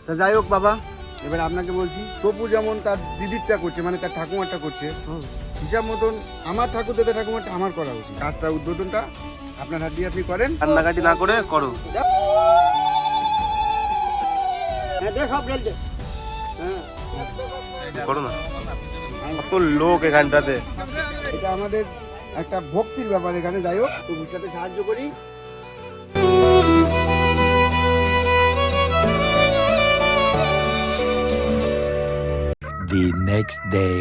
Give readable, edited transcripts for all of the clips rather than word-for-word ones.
তা যাই হোক বাবা, এবার আপনাকে বলছি, তপু যেমন তার দিদিরটা করছে, মানে তার ঠাকুমারটা করছে, হিসাব মতন আমার ঠাকুর দাদা ঠাকুমারটা আমার করা উচিত। কাজটা উদ্বোধনটা আপনার হাত দিয়ে আপনি করেন, কান্নাকাটি না করে করো। করো না, কত লোক এখানটাতে। এটা আমাদের একটা ভক্তির ব্যাপার এখানে। যাই হোক, তপুর সাথে সাহায্য করি। The next day.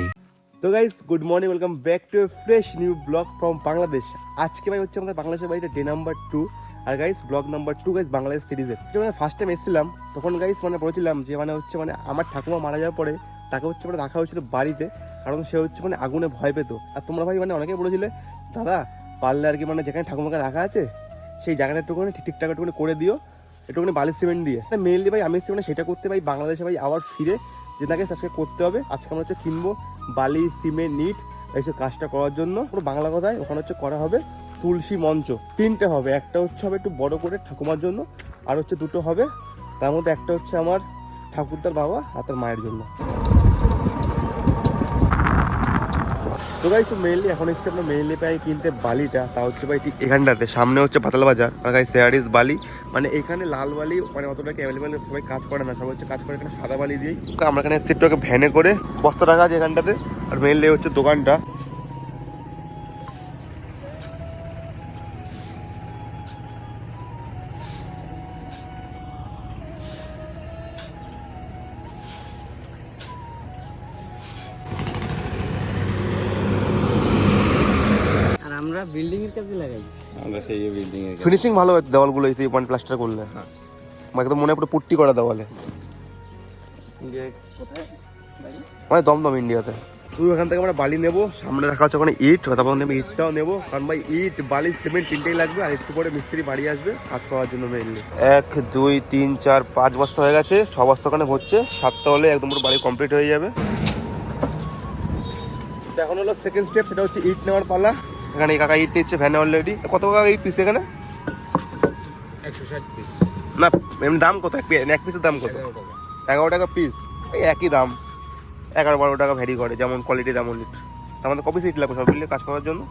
তো guys, good morning, welcome back to a fresh new blog from Bangladesh. আজকে ভাই হচ্ছে আমাদের বাংলাদেশের বাড়িটা ডে নাম্বার 2, আর guys blog number 2 guys Bangladesh সিরিজের। যখন ফার্স্ট টাইম এসেছিলাম তখন গাইস মানে বলেছিলাম যে মানে আমার ঠাকুমা মারা যাওয়ার পরে তাকে হচ্ছে মানে রাখা হয়েছিল বাড়িতে, কারণ সে হচ্ছে মানে আগুনে ভয় পেত। আর তোমরা ভাই মানে অনেকেই বলেছিলে দাদা পারলে আর কি মানে যেখানে ঠাকুমাকে রাখা আছে সেই জায়গাটা একটুখানি ঠিকঠাক একটুখানি করে দিও, একটুখানি বালি সিমেন্ট দিয়ে। মেনলি ভাই আমি এসেছি মানে সেটা করতে ভাই বাংলাদেশে ভাই আবার ফিরে যে তাকে আজকে করতে হবে। আজকে আমরা হচ্ছে কিনবো বালি সিমেন্ট নিট এইসব কাজটা করার জন্য। পুরো বাংলা কথায় ওখানে হচ্ছে করা হবে তুলসী মঞ্চ, 3টে হবে। একটা হচ্ছে হবে একটু বড় করে ঠাকুমার জন্য, আর হচ্ছে 2টো হবে, তার মধ্যে একটা হচ্ছে আমার ঠাকুরদার বাবা আর তার মায়ের জন্য। তো গাইস মেইনলি এখন এসছে আমরা মেইনলি পাই কিনতে বালিটা, তা হচ্ছে ভাই ঠিক এখানটাতে সামনে হচ্ছে পাতাল বাজার, আর গাইস শেয়ারিস বালি। মানে এখানে লাল বালি মানে অতটা কি অ্যাভেলেবেল সবাই কাজ করে না, সবাই হচ্ছে কাজ করে এখানে সাদা বালি দিয়েই। আমরা এখানে এসছি একটু ভ্যানে করে বস্তা রাখা আছে এখানটাতে, আর মেইনলি হচ্ছে দোকানটা। আমরা বিল্ডিং এর কাছে লাগাই, আমরা সেই বিল্ডিং এর ফিনিশিং ভালো হয় দেওয়ালগুলো এই ওয়ান প্লাস্টার করলে, একদম মনে পুরো পুট্টি করা দেওয়ালে। মানে দমদম ইন্ডিয়াতে। শুধু এখান থেকে আমরা বালি নেবো, সামনে রাখা হচ্ছে ওখানে ইট, তারপর নেবো ইটটাও নেবো, কারণ ভাই ইট বালি সিমেন্ট 3টেই লাগবে। আর একটু পরে মিস্ত্রি বাড়ি আসবে কাজ করার জন্য। মেইনলি 1 2 3 4 5 বস্তা হয়ে গেছে, 6 বস্তা ওখানে হচ্ছে, 7টা হলে একদম পুরো বাড়ি কমপ্লিট হয়ে যাবে। তো এখন হলো সেকেন্ড স্টেপ, সেটা হচ্ছে ইট নেওয়ার পালা। এখানে এই কাকা ইট নিচ্ছে ভ্যানে অলরেডি। কত কাকা ইট পিস এখানে? 160 পিস না এমনি দাম কত? এক পিসের দাম কত? 11 টাকা পিস। এই একই দাম, 11-12 টাকা ভ্যারি করে, যেমন কোয়ালিটি তেমন ইট। আমাদের কপি সিট লাগবে সব মিলিয়ে কাজ করার জন্য।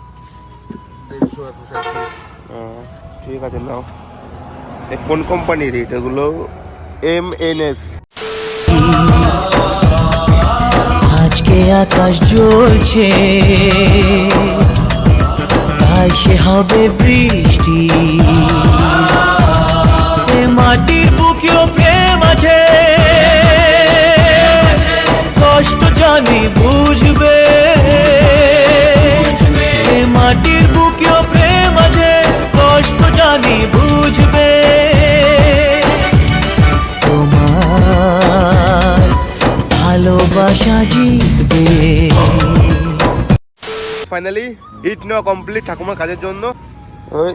150 ঠিক আছে নাও। কোন কোম্পানির ইট এগুলো? MNS। আজকে আকাশ জ্বলছে, তাই সে হবে বৃষ্টি। এ মাটির বুকেও প্রেম আছে, কষ্ট জানি বুঝবে। এ মাটির বুকেও প্রেম আছে, কষ্ট জানি বুঝবে। তোমার ভালোবাসা জিতবে। ফাইনালি ইট নেওয়া কমপ্লিট ঠাকুমার কাজের জন্য। ওই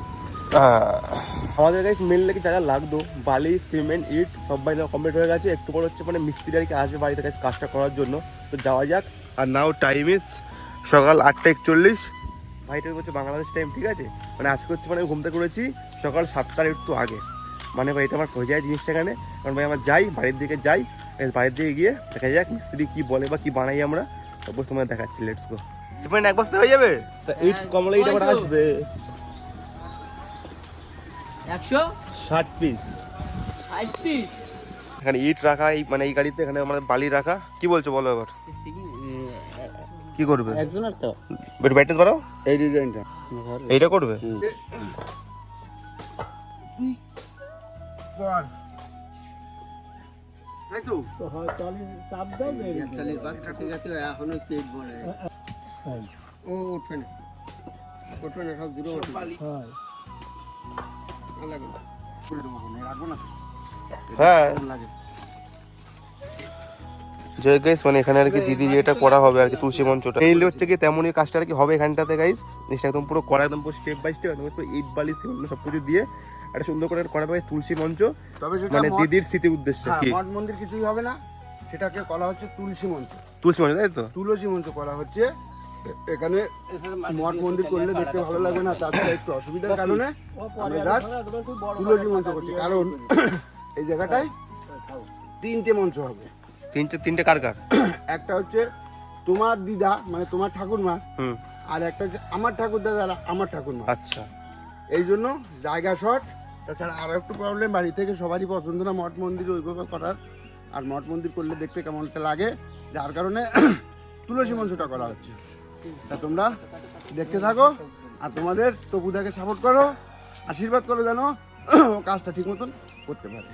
আমাদের কাছে মেনলি যা যা লাগতো বালি সিমেন্ট ইট সব বাড়ি নেওয়া কমপ্লিট হয়ে গেছে। একটু পর হচ্ছে মানে মিস্ত্রি আর কি আসবে বাড়িতে কাজটা করার জন্য। তো যাওয়া যাক। আর নাও টাইম ইস সকাল 8:41। ভাইটার হচ্ছে বাংলাদেশ টাইম, ঠিক আছে? মানে আজকে হচ্ছে মানে ঘুম থেকে করেছি সকাল 7টার একটু আগে। মানে ভাই এটা আমার হয়ে যায় জিনিসটা এখানে, কারণ ভাই আমার যাই বাড়ির দিকে যাই, বাড়ির দিকে গিয়ে দেখা যাক মিস্ত্রি কি বলে বা কি বানাই আমরা, তারপর তোমাদের দেখাচ্ছি। Let's go. সিমেন্ট এক বস্তা হয়ে যাবে? তা ইট কমলা ইট আবার আসবে 160 পিস। এখানে ইট রাখা, এই মানে এই গাড়িতে এখানে আমাদের বালি রাখা। কি বলছো বলো এবার? কি করবে একজনের তো ব্যাটে ধরো এই ডিজাইনটা এইটা করবে। ও উঠবে না, উঠবে না, সব দূরে উঠবে। রাখবো না, হ্যাঁ জয় গাইস, মানে এখানে আর কি দিদি যেটা করা হবে আর কি তুলসী মঞ্চটা মেইনলি হচ্ছে কি তেমনই কাজটা আর কি হবে এখানটাতে গাইস। জিনিসটা একদম পুরো করা, একদম পুরো স্টেপ বাই স্টেপ, একদম পুরো ইট বালি সিমেন্ট সবকিছু দিয়ে একটা সুন্দর করে করা হবে তুলসী মঞ্চ। তবে সেটা মানে দিদির স্মৃতি উদ্দেশ্যে। কি মঠ মন্দির কিছুই হবে না, সেটাকে করা হচ্ছে তুলসী মঞ্চ। তুলসী মঞ্চ, তাই তো? তুলসী মঞ্চ করা হচ্ছে এখানে। মঠ মন্দির করলে দেখতে ভালো লাগবে না, তাছাড়া একটু অসুবিধার কারণে আমরা জাস্ট তুলসী মঞ্চ করছি। কারণ এই জায়গাটায় তিনটে মঞ্চ হবে। তিনটে কার কার? একটা হচ্ছে তোমার দিদা মানে তোমার ঠাকুরমা, হুম, আর একটা হচ্ছে আমার ঠাকুর দাদা আর আমার ঠাকুরমা। আচ্ছা। এই জন্য জায়গা শর্ট, তাছাড়া আরও একটু প্রবলেম, বাড়ি থেকে সবারই পছন্দ না মঠ মন্দির ওইভাবে করার, আর মঠ মন্দির করলে দেখতে কেমন একটা লাগে, যার কারণে তুলসী মঞ্চটা করা হচ্ছে। তা তোমরা দেখতে থাকো আর তোমাদের তপুদাকে সাপোর্ট করো, আশীর্বাদ করো যেন ও কাজটা ঠিক মতন করতে পারে।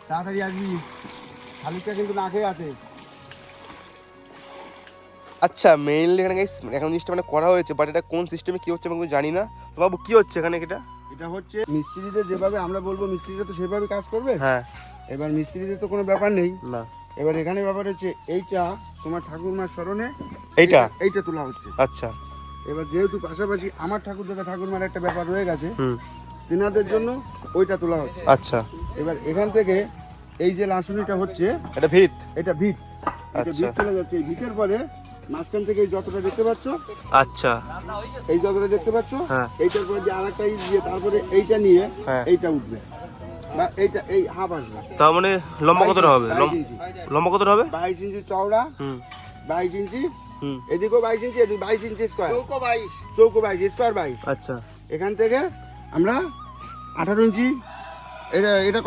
তাড়াতাড়ি আসবি, শালিকটা কিন্তু না খেয়ে আছে। আচ্ছা, মেইনলি এখানে গাইস এখন জিনিসটা মানে করা হয়েছে, বাট এটা কোন সিস্টেমে কি হচ্ছে আমি কিছু জানি না। তো বাবু কি হচ্ছে এখানে এটা? এটা হচ্ছে মিস্ত্রিদের যেভাবে আমরা বলবো মিস্ত্রিরা তো সেভাবে কাজ করবে। হ্যাঁ। এবার মিস্ত্রিদের তো কোনো ব্যাপার নেই। না, এবার এখানে ব্যাপার হচ্ছে এইটা তোমার ঠাকুরমার স্মরণে এইটা তোলা হচ্ছে। আচ্ছা। এবার যেহেতু পাশাপাশি আমার ঠাকুর দাদা ঠাকুরমার একটা ব্যাপার রয়ে গেছে, হুম, তেনাদের জন্য ওইটা তোলা হচ্ছে। আচ্ছা। এবার এখান থেকে এই যে লাসুনিটা হচ্ছে এটা ভিত। এটা ভিত, এটা আচ্ছা। ভিত চলে যাচ্ছে। এই ভিতের পরে মাঝখান থেকে এই যতটা দেখতে পাচ্ছ, আচ্ছা, এই যতটা দেখতে পাচ্ছ, হ্যাঁ। এইটার পরে যে আরেকটা ইট দিয়ে তারপরে এইটা নিয়ে হ্যাঁ। এইটা উঠবে বা এইটা এই হাফ আসবে। তার মানে লম্বা কতটা হবে? 22 ইঞ্চি। লম্বা কতটা হবে? 22 ইঞ্চি চওড়া, হুম 22 ইঞ্চি, হুম, এদিকেও 22 ইঞ্চি, এদিকে 22 ইঞ্চি স্কোয়ার, চৌকো 22 স্কোয়ার 22। আচ্ছা। এখান থেকে আমরা 18 ইঞ্চি, এটা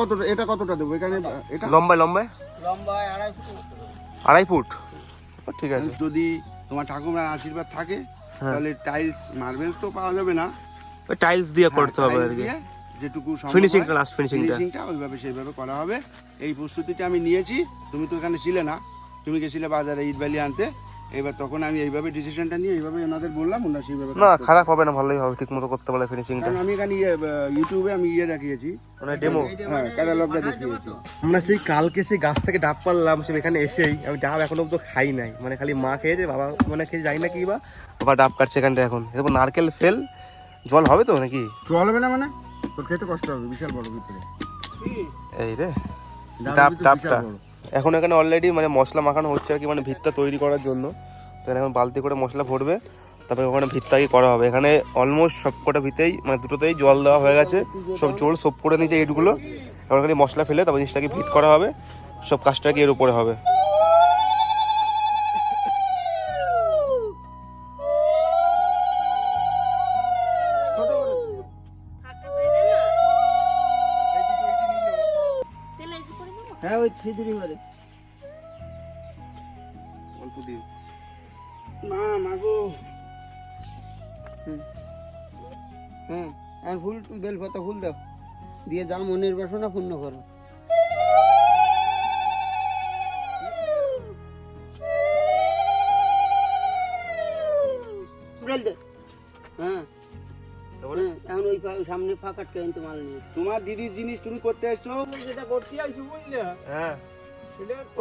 কতটা দেবো এখানে? এটা লম্বায় আড়াই ফুট। ও, ঠিক আছে। যদি তোমার ঠাকুমার আশীর্বাদ থাকে তাহলে টাইলস মার্বেল তো পাওয়া যাবে না, ওই টাইলস দিয়ে করতে হবে আর কি। যেটুকু ফিনিশিংটা, লাস্ট ফিনিশিংটা ওইভাবে সেইভাবে করা হবে। এই প্রস্তুতিটা আমি নিয়েছি, তুমি তো এখানে ছিলে না, তুমি গেছিলে বাজারে ইট বালি আনতে। এবার তখন আমি এইভাবে ডিসিশনটা নিয়ে এইভাবে ওনাদের বললাম, ওনারা সেইভাবে না, খারাপ হবে না, ভালোই হবে, ঠিক মতো করতে পারলে ফিনিশিংটা। কারণ আমি এখানে ইউটিউবে আমি দেখিয়েছি, মানে ডেমো, হ্যাঁ ক্যাটালগটা দেখিয়েছি। আমরা সেই কালকে সেই গাছ থেকে ডাব পারলাম, সে এখানে এসেই আমি ডাব এখনো তো খাই নাই, মানে খালি মা খেয়েছে, বাবা মানে খেয়ে যাই না কি বা বাবা ডাব কাটছে এখানটা। এখন এরপর নারকেল ফেল, জল হবে তো নাকি? জল হবে না মানে তোর খেতে কষ্ট হবে, বিশাল বড় ভিতরে এই রে ডাবের ভিতরে ডাবটা বিশাল বড়। এখন এখানে অলরেডি মানে মশলা মাখানো হচ্ছে আর কি, মানে ভিতটা তৈরি করার জন্য। তো এখন বালতি করে মশলা ভরবে, তারপরে ওখানে ভিতটাই করা হবে। এখানে অলমোস্ট সব কটা ভিতেই মানে দুটোতেই জল দেওয়া হয়ে গেছে, সব জল সব করে নিয়েছে এইটুকুলো। এবার খালি মশলা ফেলে তারপর জিনিসটাকে ভিত করা হবে, সব কাজটা কি এর উপরে হবে। হ্যাঁ ওই সিঁদুরি করে অল্প দিন না মাগো, হ্যাঁ। আর ফুল বেলপাতা ফুল দাও দিয়ে যা মনের বাসনা পূর্ণ করো। হ্যাঁ এখন ওই সামনে ফাঁকাটকে কিন্তু মাল নিয়ে তোমার দিদির জিনিস তুমি করতে এসছো, যেটা করতে আইসু বুঝলে হ্যাঁ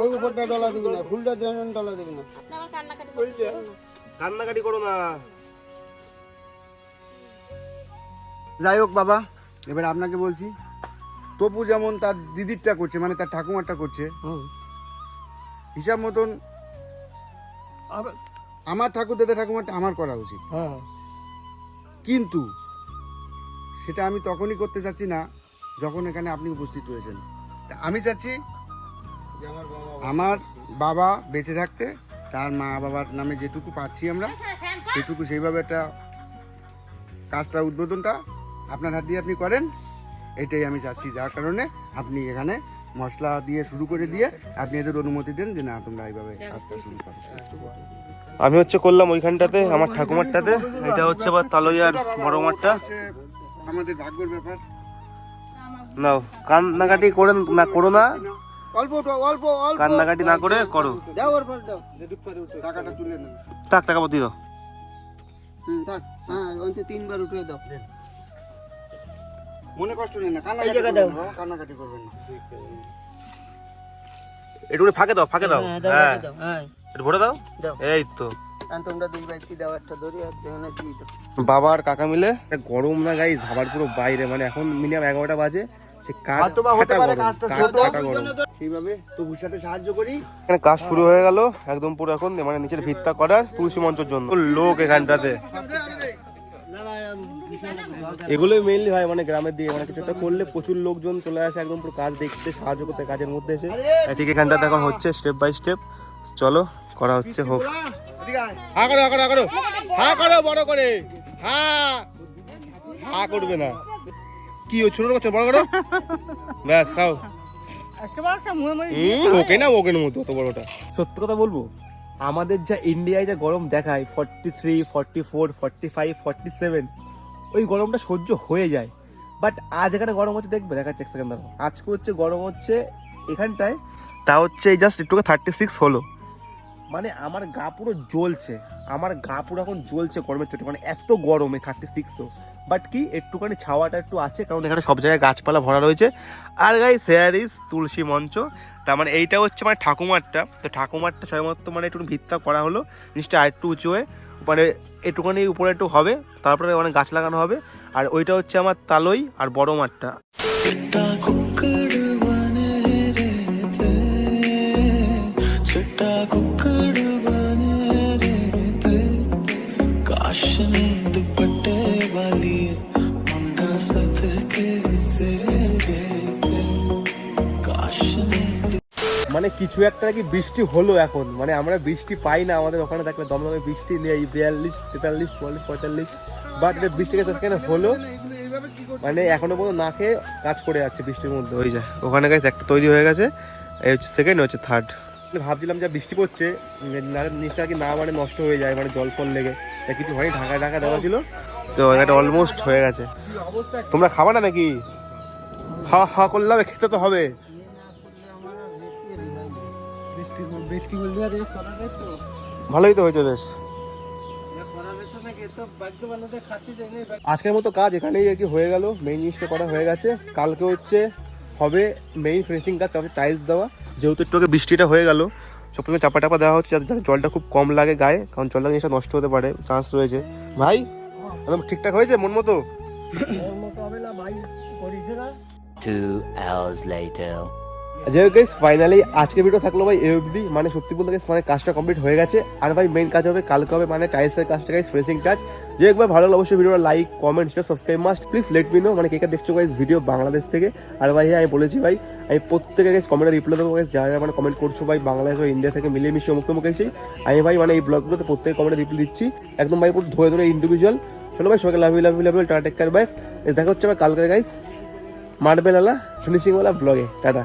ওই উপরটা ডলা দিবি না, ফুলটা ডলা দিবি না। কান্নাকাটি করো না। যাই হোক বাবা, এবার আপনাকে বলছি, তপু যেমন তার দিদিরটা করছে মানে তার ঠাকুমারটা করছে, হিসাব মতন আমার ঠাকুর দাদা ঠাকুমারটা আমার করা উচিত। কিন্তু সেটা আমি তখনই করতে চাচ্ছি না যখন এখানে আপনি উপস্থিত হয়েছেন। তা আমি চাচ্ছি আমার বাবা বেঁচে থাকতে তার মা বাবার নামে যেটুকু পাচ্ছি আমরা সেটুকু সেইভাবে একটা কাজটা উদ্বোধনটা আপনার হাত দিয়ে আপনি করেন, এটাই আমি চাচ্ছি। যার কারণে আপনি এখানে মশলা দিয়ে শুরু করে দিয়ে আপনি এদের অনুমতি দেন যে না তোমরা এইভাবে কাজটা শুরু করো। আমি হচ্ছে করলাম ওইখানটাতে আমার ঠাকুমারটাতে, এটা হচ্ছে আবার তালইয়ার বড় মাঠটা। আমাদের ভাগ্যের ব্যাপার। নাও, কান্নাকাটি করে না, করো না, অল্প অল্প অল্প কান্নাকাটি না করে করো। দাও ওর পর দাও, টাকাটা তুলে নেন। টাক টাকা দিয়ে দাও। থাক। হ্যাঁ অন্তত 3 বার উঠে দাও। মনে কষ্ট নেই না, এই জায়গা দাও। কান্নাকাটি করবেন না। একটু ফাঁকে দাও, ফাঁকে দাও। হ্যাঁ দাও হ্যাঁ, দাও। হ্যাঁ একটু ভরে দাও। দাও। এই তো আর তোমরা দুই ব্যক্তি দাও, একটা ধরি আর যেখানে দিয়ে দাও। বাবা আর কাকা মিলে, গরম না গাই, ভাবার পুরো বাইরে, মানে এখন মিনিমাম 11টা বাজে, সে কাজ হয়তোবা হতে ফাটা পারে গরম, কাজটা কাজ ছোট, ফাটা গরম। সেইভাবে তবুর সাথে সাহায্য করি। এখানে কাজ শুরু হয়ে গেল একদম পুরো, এখন মানে নিচের ভিতটা করার তুলসী মঞ্চের জন্য লোক এখানটাতে। এগুলোই মেইনলি হয় মানে গ্রামের দিকে, মানে কিছু একটা করলে প্রচুর লোকজন চলে আসে একদম পুরো কাজ দেখতে, সাহায্য করতে, কাজের মধ্যে এসে। ঠিক এখানটা এখন হচ্ছে স্টেপ বাই স্টেপ, চলো করা হচ্ছে, হোক। হা করো, হা করো, হা করো, হা করো বড় করে, হা হা করবে না, কি ও ছোট করছো, বড় করো, ব্যাস খাও। ওকে না, ওকে মতো অত বড়টা। সত্যি কথা বলবো, আমাদের যা ইন্ডিয়ায় যা গরম দেখায় 43, 44, 45, 47, ওই গরমটা সহ্য হয়ে যায়। বাট আজ এখানে গরম হচ্ছে, দেখবে দেখাচ্ছে এক সেকেন্ড, আজকে হচ্ছে গরম হচ্ছে এখানটায়, তা হচ্ছে এই জাস্ট একটু 36 হলো। মানে আমার গা পুরো জ্বলছে, আমার গা পুরো এখন জ্বলছে গরমের চোটে, মানে এত গরমে 36 তো। বাট কি একটুখানি ছাওয়াটা একটু আছে, কারণ এখানে সব জায়গায় গাছপালা ভরা রয়েছে। আর গাইস হেয়ার ইজ তুলসী মঞ্চ, তার মানে এইটা হচ্ছে মানে ঠাকুমারটা, তো ঠাকুমারটা সবেমাত্র মানে একটু ভিত্তা করা হলো, জিনিসটা আর একটু উঁচু হয়ে মানে একটুখানি উপরে একটু হবে, তারপরে অনেক গাছ লাগানো হবে। আর ওইটা হচ্ছে আমার তালই আর বড় মাঠটা। মানে কিছু একটা কি বৃষ্টি হলো এখন, মানে আমরা বৃষ্টি পাই না, আমাদের ওখানে থাকলে দমদমে বৃষ্টি নেই, 42, 43, 44, 45, বাট এটা বৃষ্টিকে সেখানে হলো, মানে এখনো পর্যন্ত না খেয়ে কাজ করে যাচ্ছে বৃষ্টির মধ্যে। ওই যায় ওখানে গাইস একটা তৈরি হয়ে গেছে, এই হচ্ছে সেকেন্ড, হচ্ছে থার্ড। ভাবছিলাম যা বৃষ্টি পড়ছে জিনিসটা কি না মানে নষ্ট হয়ে যায়, মানে জল ফল লেগে, তা কিছু হয়নি, ঢাকা ঢাকা দেওয়া ছিল, তো এটা অলমোস্ট হয়ে গেছে। তোমরা খাবা না নাকি? হা হা করলে হবে, খেতে তো হবে। ভালোই তো হয়েছে বেশ। আজকের মতো কাজ এখানেই আর কি হয়ে গেল, মেইন জিনিসটা করা হয়ে গেছে। কালকে হচ্ছে হবে মেইন ফিনিশিং কাজ, তারপরে টাইলস দেওয়া। যেহেতু একটু আগে বৃষ্টিটা হয়ে গেল, সবসময় চাপা টাপা দেওয়া হচ্ছে যাতে জলটা খুব কম লাগে গায়ে, কারণ জলটা জিনিসটা নষ্ট হতে পারে, চান্স রয়েছে। ভাই একদম ঠিকঠাক হয়েছে মন মতো? 2 hours later. যাই হোক গাইস, ফাইনালি আজকে ভিডিও থাকলো ভাই এই অবধি। মানে সত্যি বলতে গাইস মানে কাজটা কমপ্লিট হয়ে গেছে, আর ভাই মেইন কাজ হবে কালকে, হবে মানে টাইলসের কাজটা গাইস, ফিনিশিং কাজ। যে একবার ভালো লাগলে অবশ্যই ভিডিওটা like, comment, share, subscribe must please let me no, মানে কে কে দেখছো গাইস ভিডিও বাংলাদেশ থেকে। আর ভাই আমি বলেছি ভাই, আমি প্রত্যেকে গাইস কমেন্টে রিপ্লাই দেবো গাইস, যারা মানে কমেন্ট করছো ভাই বাংলাদেশ ও ইন্ডিয়া থেকে মিলেমিশে মুক্ত মুখে এসেছি আমি ভাই, মানে এই ব্লগগুলোতে প্রত্যেকে কমেন্টে রিপ্লাই দিচ্ছি একদম ভাই, পুরো ধরে ধরে ইন্ডিভিজুয়াল। চলো ভাই সবাইকে love you love you love you, tata take care bye. দেখা হচ্ছে ভাই কালকে গাইস মার্বেল ওয়ালা ফিনিশিং ওয়ালা ব্লগে, টাটা।